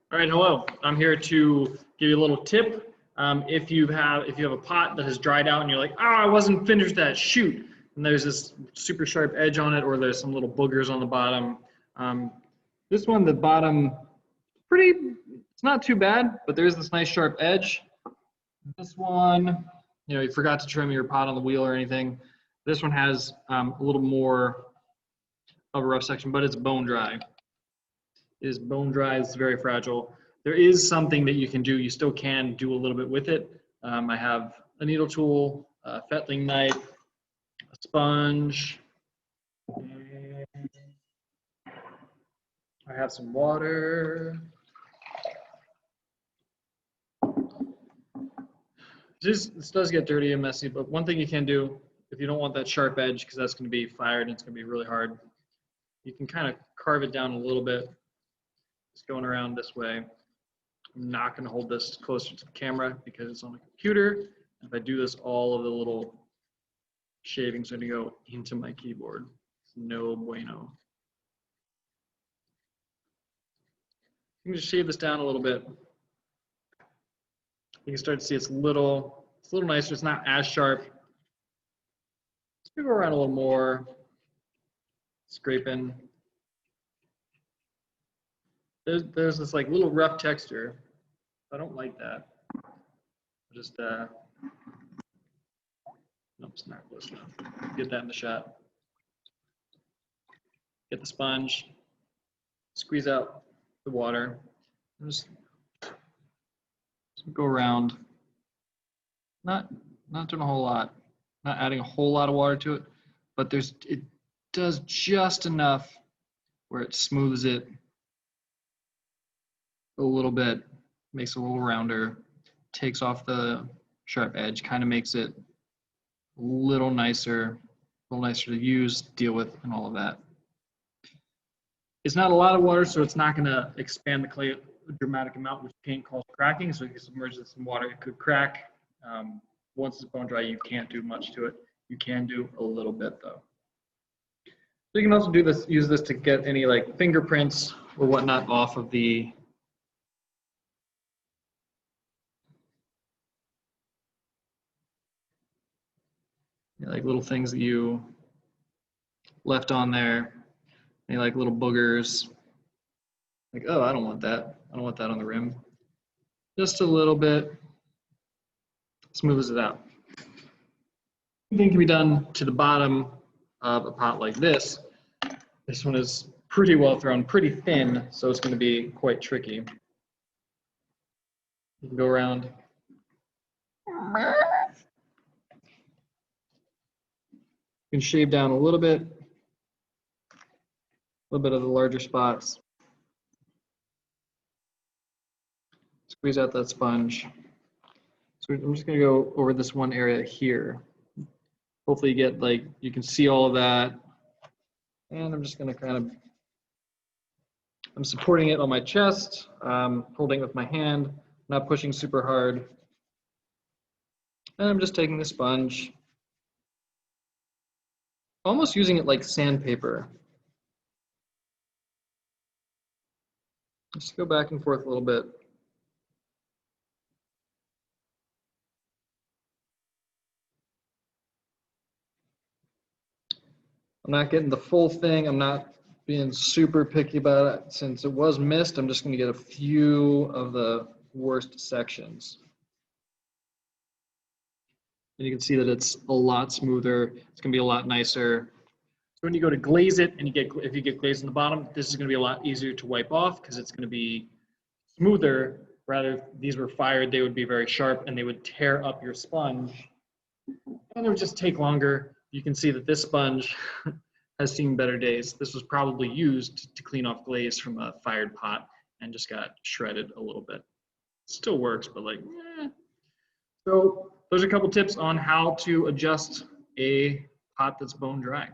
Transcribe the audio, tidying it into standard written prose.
All right, hello. I'm here to give you a little tip. If you have a pot that has dried out and you're like, oh, I wasn't finished that, shoot, and there's this super sharp edge on it, or there's some little boogers on the bottom. This one, the bottom, it's not too bad, but there's this nice sharp edge. This one, you forgot to trim your pot on the wheel or anything. This one has a little more of a rough section, but it's bone dry. It is bone dry, it's very fragile. There is something that you can do. You still can do a little bit with it. I have a needle tool, a fettling knife, a sponge, and I have some water. This does get dirty and messy, but one thing you can do, if you don't want that sharp edge, because that's going to be fired and it's going to be really hard, you can kind of carve it down a little bit. It's going around this way. I'm not going to hold this closer to the camera because it's on a computer. If I do this, all of the little shavings are going to go into my keyboard. It's no bueno. You can just shave this down a little bit. You can start to see it's a little nicer. It's not as sharp. Let's go around a little more. Scraping. There's this like little rough texture. I don't like that. Just nope, it's not close enough. Get that in the shot. Get the sponge. Squeeze out the water. Just go around. Not doing a whole lot. Not adding a whole lot of water to it, but it does just enough where it smooths it a little bit, makes it a little rounder, takes off the sharp edge, kind of makes it a little nicer to use, deal with, and all of that. It's not a lot of water, so it's not going to expand the clay a dramatic amount, which paint calls cracking. So if you submerge this in water, it could crack. Once it's bone dry, you can't do much to it. You can do a little bit though. So you can also use this to get any like fingerprints or whatnot off of the like little things that you left on there, any like little boogers. Like, oh, I don't want that. I don't want that on the rim. Just a little bit, smooths it out. Same thing can be done to the bottom of a pot like this. This one is pretty well thrown, pretty thin, so it's going to be quite tricky. You can go around. You can shave down a little bit of the larger spots. Squeeze out that sponge. So I'm just going to go over this one area here. Hopefully you can see all of that. And I'm just going to I'm supporting it on my chest, holding it with my hand, not pushing super hard. And I'm just taking the sponge, almost using it like sandpaper. Just go back and forth a little bit. I'm not getting the full thing. I'm not being super picky about it. Since it was mist, I'm just going to get a few of the worst sections. And you can see that it's a lot smoother. It's going to be a lot nicer. So when you go to glaze it, and if you get glaze in the bottom, this is going to be a lot easier to wipe off because it's going to be smoother. Rather, if these were fired, they would be very sharp and they would tear up your sponge. And it would just take longer. You can see that this sponge has seen better days. This was probably used to clean off glaze from a fired pot and just got shredded a little bit. Still works, but like, eh. So those are a couple tips on how to adjust a pot that's bone dry.